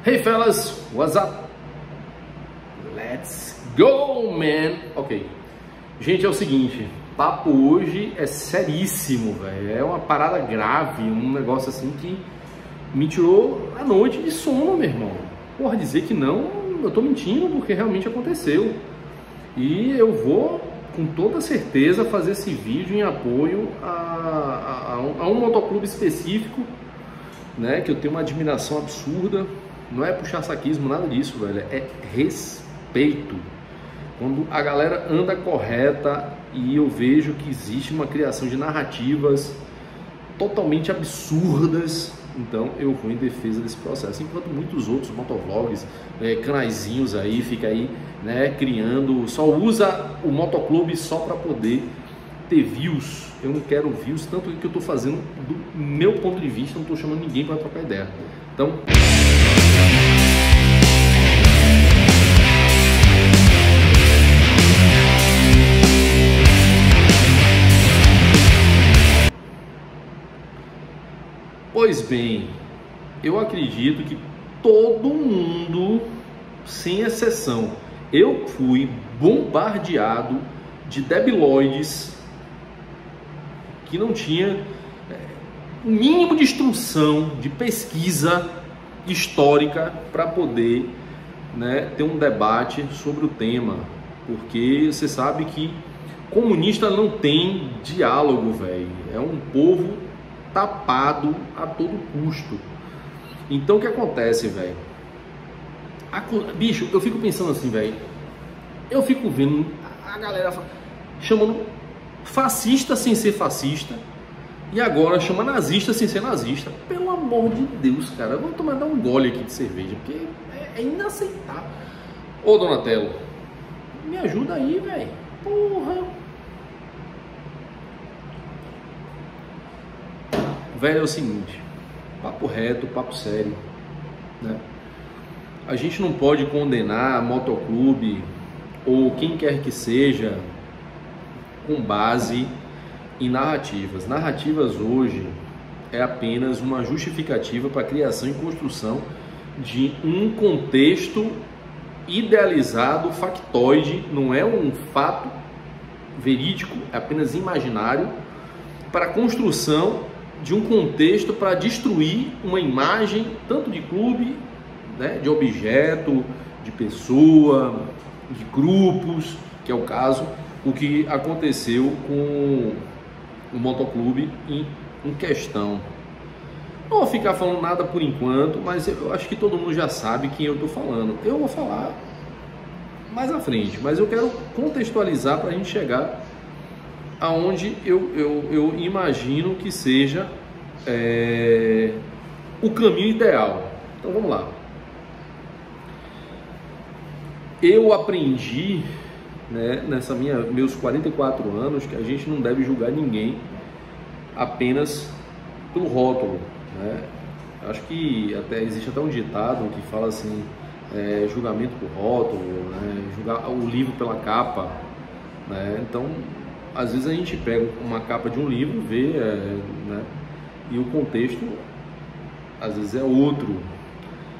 Hey fellas, what's up? Let's go, man! Ok, gente, é o seguinte, papo hoje é seríssimo, velho. É uma parada grave, um negócio assim que me tirou a noite de sono, meu irmão. Porra, dizer que não, eu tô mentindo, porque realmente aconteceu. E eu vou, com toda certeza, fazer esse vídeo em apoio a um motoclube específico, né, que eu tenho uma admiração absurda. Não é puxar saquismo, nada disso, velho. É respeito. Quando a galera anda correta e eu vejo que existe uma criação de narrativas totalmente absurdas, então eu vou em defesa desse processo. Enquanto muitos outros motovlogs, canaizinhos aí, fica aí, né, criando, só usa o motoclube só para poder ter views. Eu não quero views, tanto que eu estou fazendo do meu ponto de vista, não estou chamando ninguém para trocar ideia. Então... Pois bem, eu acredito que todo mundo, sem exceção, eu fui bombardeado de debilóides que não tinha o mínimo de instrução, de pesquisa histórica para poder, né, ter um debate sobre o tema, porque você sabe que comunista não tem diálogo, velho. É um povo tapado a todo custo. Então o que acontece, velho? Bicho, eu fico pensando assim, velho. Eu fico vendo a galera chamando fascista sem ser fascista e agora chama nazista sem ser nazista. Pelo amor de Deus, cara, vamos dar um gole aqui de cerveja, porque é inaceitável. Ô Donatello, me ajuda aí, velho. Porra. Velho, é o seguinte, papo reto, papo sério, né? A gente não pode condenar motoclube ou quem quer que seja com base em narrativas. Narrativas hoje é apenas uma justificativa para a criação e construção de um contexto idealizado, factoide, não é um fato verídico, é apenas imaginário, para a construção de um contexto para destruir uma imagem tanto de clube, né, de objeto, de pessoa, de grupos, que é o caso, o que aconteceu com o motoclube em questão. Não vou ficar falando nada por enquanto, mas eu acho que todo mundo já sabe quem eu estou falando. Eu vou falar mais à frente, mas eu quero contextualizar para a gente chegar aonde eu imagino que seja o caminho ideal. Então vamos lá. Eu aprendi, né, meus 44 anos, que a gente não deve julgar ninguém apenas pelo rótulo, né? Acho que existe até um ditado que fala assim, julgamento por rótulo, né, julgar o livro pela capa, né? Então às vezes a gente pega uma capa de um livro, vê, né, e o contexto às vezes é outro.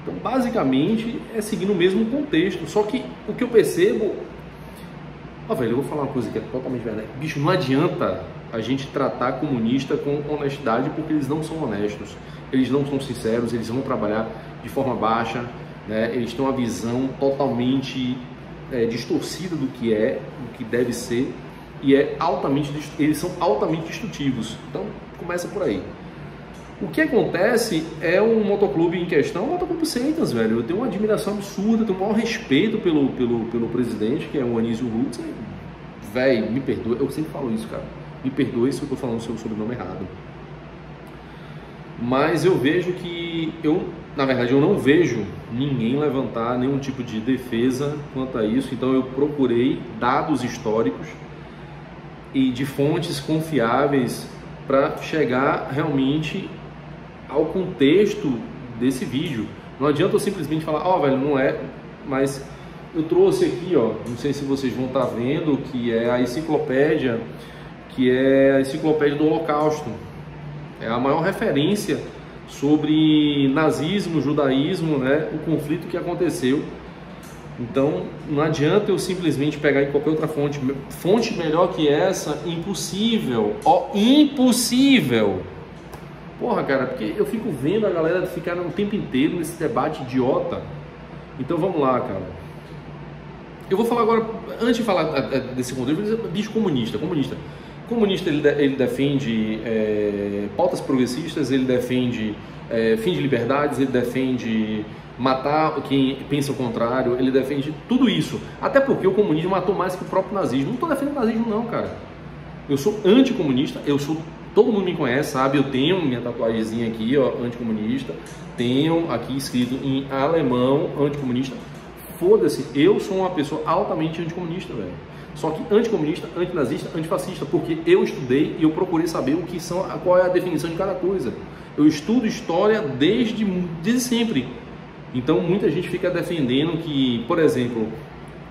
Então basicamente é seguindo o mesmo contexto, só que o que eu percebo, velho, eu vou falar uma coisa que é totalmente verdade. Bicho, não adianta a gente tratar comunista com honestidade, porque eles não são honestos, eles não são sinceros, eles vão trabalhar de forma baixa, né? Eles têm uma visão totalmente distorcida do que deve ser, e eles são altamente destrutivos. Então começa por aí. O que acontece é um motoclube em questão, o Motoclube Seitas, velho. Eu tenho uma admiração absurda, tenho o maior respeito pelo presidente, que é o Anísio Roots. Velho, me perdoe, eu sempre falo isso, cara. Me perdoe se eu estou falando o seu sobrenome errado. Mas eu vejo que na verdade, eu não vejo ninguém levantar nenhum tipo de defesa quanto a isso. Então eu procurei dados históricos e de fontes confiáveis para chegar realmente ao contexto desse vídeo. Não adianta eu simplesmente falar, velho, não é, mas eu trouxe aqui, ó, não sei se vocês vão estar vendo, que é a enciclopédia do Holocausto. É a maior referência sobre nazismo, judaísmo, né, o conflito que aconteceu. Então, não adianta eu simplesmente pegar em qualquer outra fonte. Fonte melhor que essa, impossível. Ó, impossível. Porra, cara, porque eu fico vendo a galera ficar o tempo inteiro nesse debate idiota. Então, vamos lá, cara. Eu vou falar agora, antes de falar desse conteúdo, bicho comunista. Comunista, ele defende pautas progressistas, ele defende fim de liberdades, ele defende matar quem pensa o contrário, ele defende tudo isso. Até porque o comunismo matou mais que o próprio nazismo. Não estou defendendo o nazismo não, cara. Eu sou anticomunista, todo mundo me conhece, sabe? Eu tenho minha tatuagemzinha aqui, ó, anticomunista. Tenho aqui escrito em alemão, anticomunista. Foda-se, eu sou uma pessoa altamente anticomunista, velho. Só que anticomunista, antinazista, antifascista, porque eu estudei e eu procurei saber qual é a definição de cada coisa. Eu estudo história desde sempre. Então muita gente fica defendendo que, por exemplo,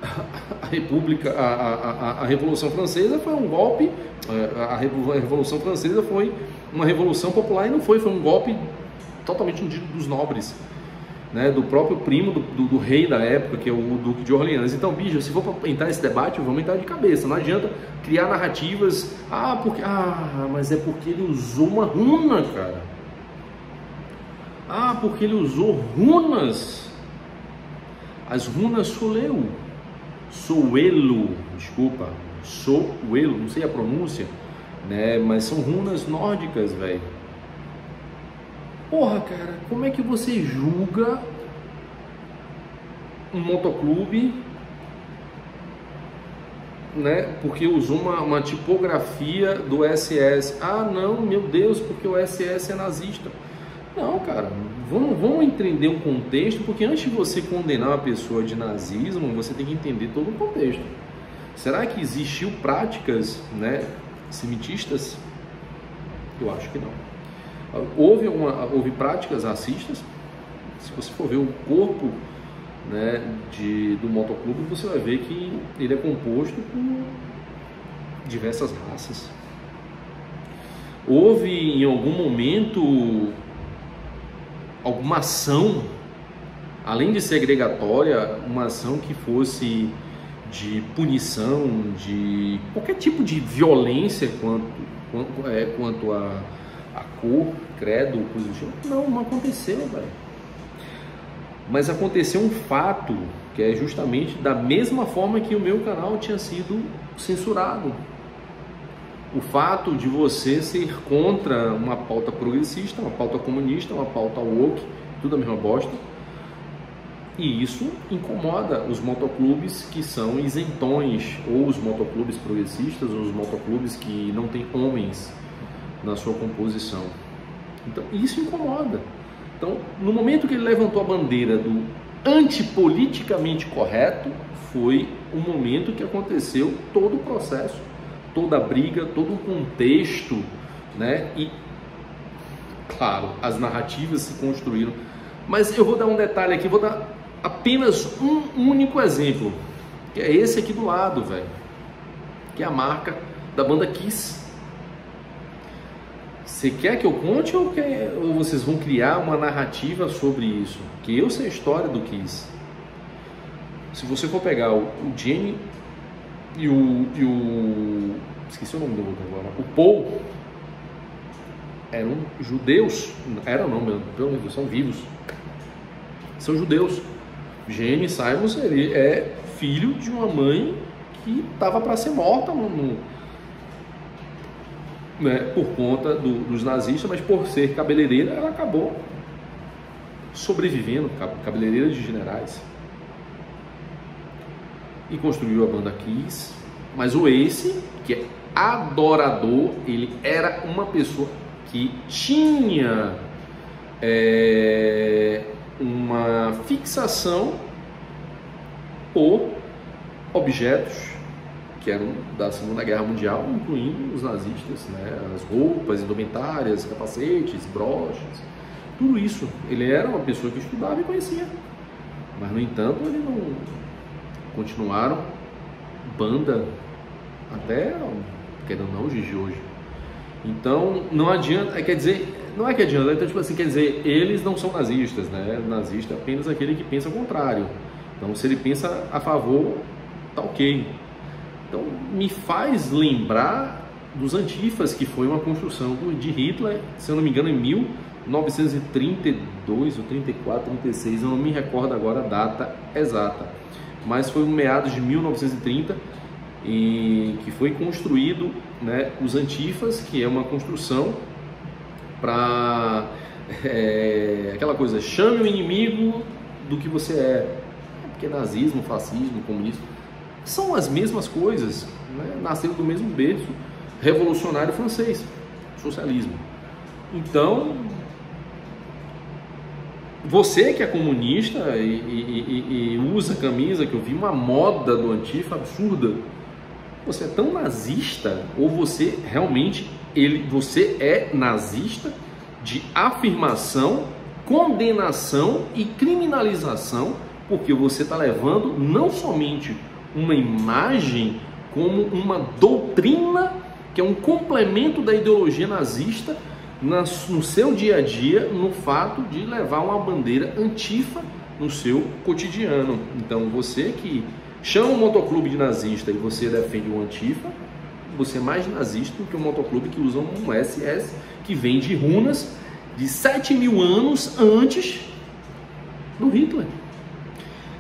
a Revolução Francesa foi um golpe, a Revolução Francesa foi uma revolução popular e não foi um golpe totalmente dos nobres, né, do próprio primo do rei da época, que é o Duque de Orleans. Então, bicho, se for para entrar nesse debate, vamos entrar de cabeça. Não adianta criar narrativas, mas é porque ele usou uma runa, cara. Porque ele usou runas. As runas Soelo, não sei a pronúncia, né, mas são runas nórdicas, velho. Porra, cara, como é que você julga um motoclube, né, porque usou uma tipografia do SS? Não, meu Deus, porque o SS é nazista. Não, cara, vamos entender o contexto, porque antes de você condenar uma pessoa de nazismo, você tem que entender todo o contexto. Será que existiu práticas, né, semitistas? Eu acho que não. Houve práticas racistas. Se você for ver o corpo, né, do motoclube, você vai ver que ele é composto por diversas raças. Houve em algum momento alguma ação, além de segregatória, uma ação que fosse de punição, de qualquer tipo de violência quanto a cor, credo, coisa do tipo? Não aconteceu, velho. Mas aconteceu um fato, que é justamente da mesma forma que o meu canal tinha sido censurado. O fato de você ser contra uma pauta progressista, uma pauta comunista, uma pauta woke, tudo a mesma bosta. E isso incomoda os motoclubes que são isentões, ou os motoclubes progressistas, ou os motoclubes que não têm homens na sua composição. Então isso incomoda. Então, no momento que ele levantou a bandeira do antipoliticamente correto, foi o momento que aconteceu todo o processo, toda a briga, todo o contexto, né? E, claro, as narrativas se construíram. Mas eu vou dar um detalhe aqui, vou dar apenas um único exemplo, que é esse aqui do lado, velho, que é a marca da banda Kiss. Você quer que eu conte ou vocês vão criar uma narrativa sobre isso? Que eu sei a história do Kiss. Se você for pegar o Jamie e o esqueci o nome do outro agora, o Paul, eram judeus, pelo menos são vivos, são judeus. Jamie Simons, ele é filho de uma mãe que estava para ser morta né, por conta dos nazistas, mas por ser cabeleireira, ela acabou sobrevivendo, cabeleireira de generais, e construiu a banda Kiss. Mas o Ace, que é adorador, ele era uma pessoa que tinha uma fixação por objetos que eram da Segunda Guerra Mundial, incluindo os nazistas, né? As roupas, indumentárias, capacetes, broches, tudo isso. Ele era uma pessoa que estudava e conhecia, mas no entanto ele não continuaram banda até, querendo ou não, os dias de hoje. Então não adianta, quer dizer, não é que adianta, então, tipo assim, quer dizer, eles não são nazistas, né? Nazista é apenas aquele que pensa o contrário. Então, se ele pensa a favor, tá ok. Então, me faz lembrar dos antifas, que foi uma construção de Hitler, se eu não me engano, em 1932 ou 34, 36, eu não me recordo agora a data exata, mas foi no meados de 1930 e que foi construído, né, os antifas, que é uma construção para aquela coisa, chame o inimigo do que você é, porque nazismo, fascismo, comunismo são as mesmas coisas, né? Nasceram do mesmo berço revolucionário francês, socialismo. Então, você que é comunista e usa camisa, que eu vi uma moda do antifa absurda, você é tão nazista, ou você realmente, você é nazista de afirmação, condenação e criminalização, porque você está levando não somente uma imagem, como uma doutrina, que é um complemento da ideologia nazista no seu dia a dia, no fato de levar uma bandeira antifa no seu cotidiano. Então, você que chama um motoclube de nazista e você defende um antifa, você é mais nazista do que um motoclube que usa um SS, que vem de runas de 7.000 anos antes do Hitler.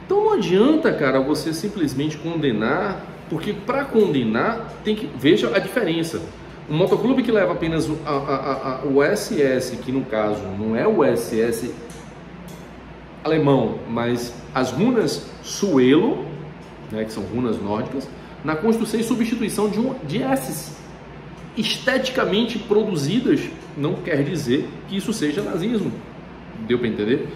Então não adianta, cara, você simplesmente condenar, porque para condenar tem que... Veja a diferença. Um motoclube que leva apenas o SS, que no caso não é o SS alemão, mas as runas Suelo, né, que são runas nórdicas, na construção e substituição de S's esteticamente produzidas, não quer dizer que isso seja nazismo. Deu para entender?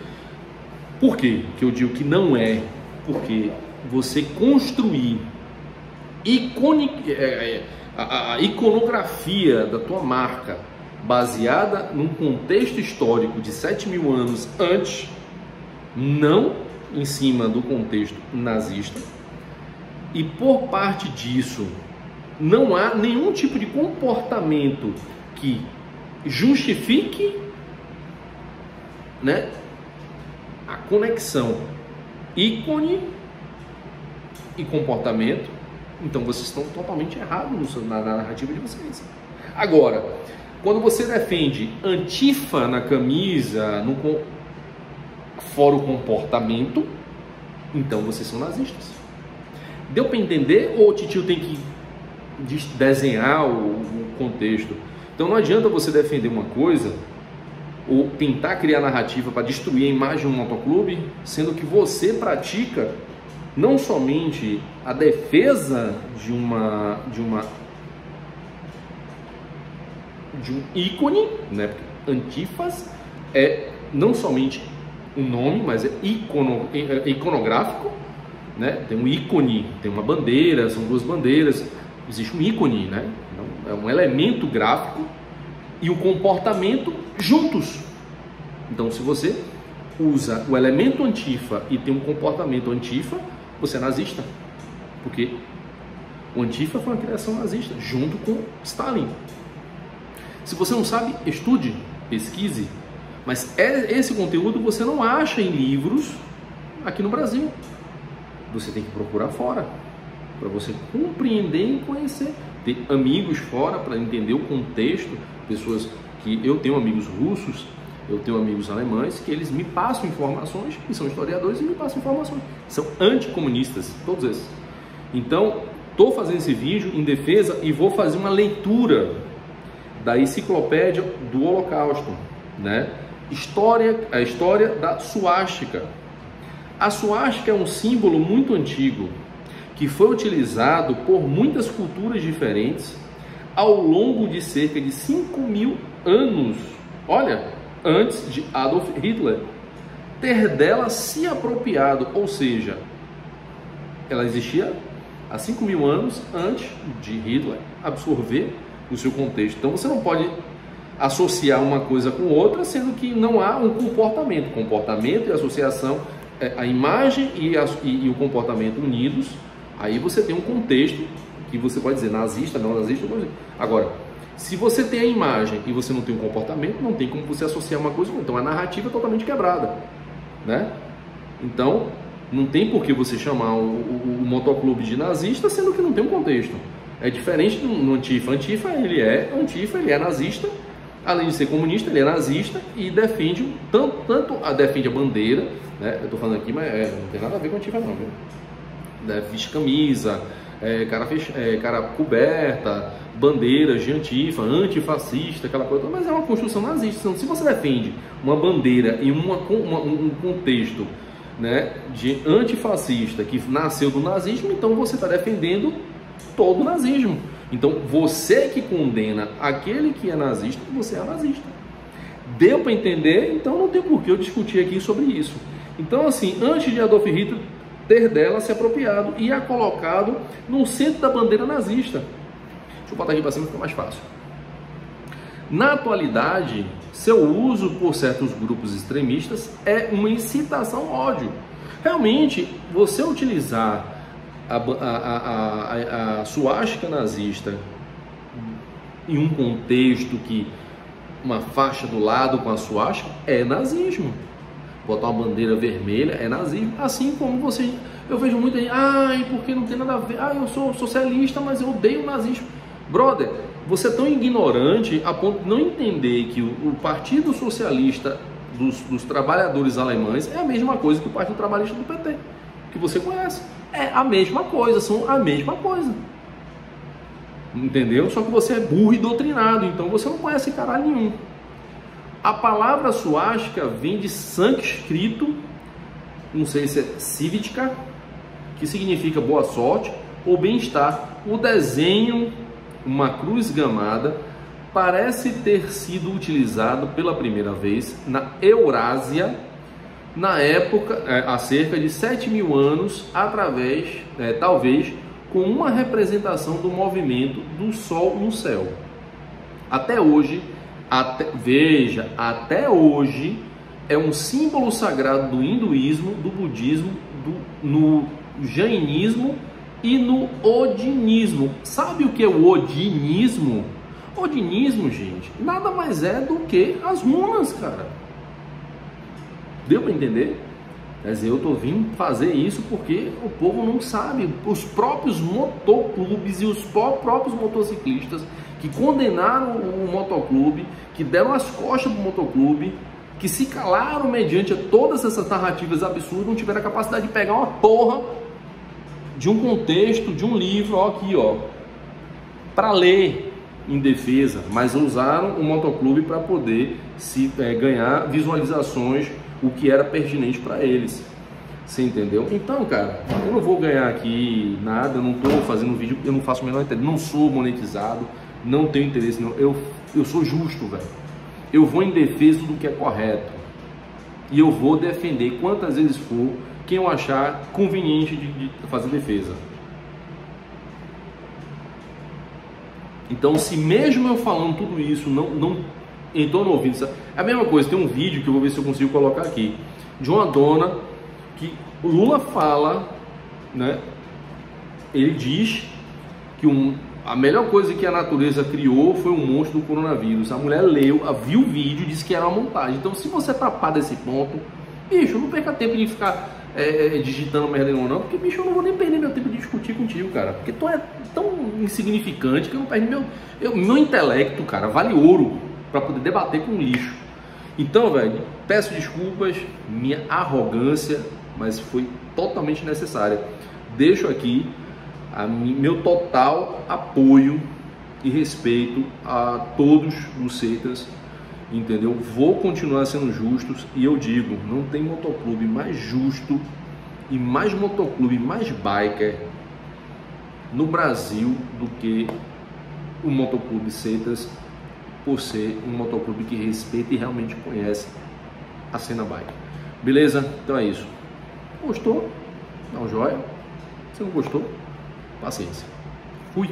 Por quê que eu digo que não é? Porque você construir a iconografia da tua marca baseada num contexto histórico de 7.000 anos antes, não em cima do contexto nazista, e por parte disso não há nenhum tipo de comportamento que justifique, né, a conexão ícone e comportamento. Então vocês estão totalmente errados na narrativa de vocês. Agora, quando você defende antifa na camisa, fora o comportamento, então vocês são nazistas. Deu para entender, ou o titio tem que desenhar o contexto? Então não adianta você defender uma coisa ou tentar criar narrativa para destruir a imagem de um motoclube, sendo que você pratica não somente a defesa de um ícone, né? Antifas é não somente um nome, mas é iconográfico, né? Tem um ícone, tem uma bandeira, são duas bandeiras, existe um ícone, né? Então, é um elemento gráfico e o comportamento juntos. Então, se você usa o elemento antifa e tem um comportamento antifa, você é nazista, porque o antifa foi uma criação nazista junto com Stalin. Se você não sabe, estude, pesquise, mas esse conteúdo você não acha em livros aqui no Brasil. Você tem que procurar fora para você compreender e conhecer, ter amigos fora para entender o contexto. Pessoas que eu tenho amigos russos, eu tenho amigos alemães que eles me passam informações, e são historiadores e me passam informações, são anticomunistas, todos esses. Então, estou fazendo esse vídeo em defesa e vou fazer uma leitura da enciclopédia do Holocausto, né? A história da suástica. A suástica é um símbolo muito antigo que foi utilizado por muitas culturas diferentes ao longo de cerca de 5.000 anos. Olha, antes de Adolf Hitler ter dela se apropriado, ou seja, ela existia há 5.000 anos antes de Hitler absorver o seu contexto. Então você não pode associar uma coisa com outra, sendo que não há um comportamento. Comportamento e associação, a imagem e o comportamento unidos, aí você tem um contexto que você pode dizer nazista, não nazista. Agora, Se você tem a imagem e você não tem o comportamento, não tem como você associar uma coisa com outra. Então a narrativa é totalmente quebrada, né? Então não tem por que você chamar o motoclube de nazista, sendo que não tem um contexto. É diferente do Antifa. Antifa ele é nazista, além de ser comunista, ele é nazista e defende defende a bandeira, né? Eu tô falando aqui, mas não tem nada a ver com Antifa não, viu? Veste camisa, cara coberta, bandeiras de Antifa, antifascista, aquela coisa, mas é uma construção nazista. Então, se você defende uma bandeira em um contexto, né, de antifascista que nasceu do nazismo, então você está defendendo todo o nazismo. Então você que condena aquele que é nazista, você é nazista. Deu para entender? Então não tem por que eu discutir aqui sobre isso. Então assim, antes de Adolf Hitler ter dela se apropriado e a colocado no centro da bandeira nazista. Deixa eu botar aqui para cima, fica mais fácil. Na atualidade, seu uso por certos grupos extremistas é uma incitação ao ódio. Realmente, você utilizar a suástica nazista em um contexto que uma faixa do lado com a suástica é nazismo. Botar uma bandeira vermelha é nazismo. Assim como você, eu vejo muito aí, porque não tem nada a ver, eu sou socialista, mas eu odeio o nazismo. Brother, você é tão ignorante a ponto de não entender que o Partido Socialista dos Trabalhadores Alemães é a mesma coisa que o Partido Trabalhista do PT, que você conhece. É a mesma coisa, são a mesma coisa. Entendeu? Só que você é burro e doutrinado, então você não conhece caralho nenhum. A palavra suástica vem de sânscrito, não sei se é civitica, que significa boa sorte ou bem-estar. O desenho, uma cruz gamada, parece ter sido utilizado pela primeira vez na Eurásia, na época, há cerca de 7.000 anos, através, talvez, com uma representação do movimento do Sol no céu. Até hoje, até hoje, é um símbolo sagrado do hinduísmo, do budismo, no jainismo e no odinismo. Sabe o que é o odinismo? Odinismo, gente, nada mais é do que as runas, cara. Deu para entender? Quer dizer, eu tô vindo fazer isso porque o povo não sabe. Os próprios motoclubes e os próprios motociclistas que condenaram o motoclube, que deram as costas pro motoclube, que se calaram mediante todas essas narrativas absurdas, não tiveram a capacidade de pegar uma porra de um contexto, de um livro, ó, aqui, ó, para ler em defesa, mas usaram o motoclube para poder ganhar visualizações, o que era pertinente para eles. Você entendeu? Então, cara, eu não vou ganhar aqui nada, eu não estou fazendo vídeo, eu não faço o menor interesse, não sou monetizado, não tenho interesse, não. Eu sou justo, velho. Eu vou em defesa do que é correto e eu vou defender quantas vezes for quem eu achar conveniente de fazer defesa. Então, se mesmo eu falando tudo isso, não entrou no ouvido, sabe? É a mesma coisa, tem um vídeo que eu vou ver se eu consigo colocar aqui, de uma dona que o Lula fala, né? Ele diz que a melhor coisa que a natureza criou foi o monstro do coronavírus. A mulher viu o vídeo e disse que era uma montagem. Então, se você tapar desse ponto, bicho, não perca tempo de ficar digitando merda ou não, porque, bicho, eu não vou nem perder meu tempo de discutir contigo, cara, porque tu é tão insignificante que eu não perdi meu intelecto, cara, vale ouro para poder debater com lixo. Então, velho, peço desculpas, minha arrogância, mas foi totalmente necessária. Deixo aqui meu total apoio e respeito a todos os Seitas, entendeu? Vou continuar sendo justos e eu digo, não tem motoclube mais justo e mais motoclube, mais biker no Brasil do que o motoclube Seitas, por ser um motoclube que respeita e realmente conhece a cena bike. Beleza? Então é isso. Gostou? Dá um joinha. Se não gostou, paciência. Fui.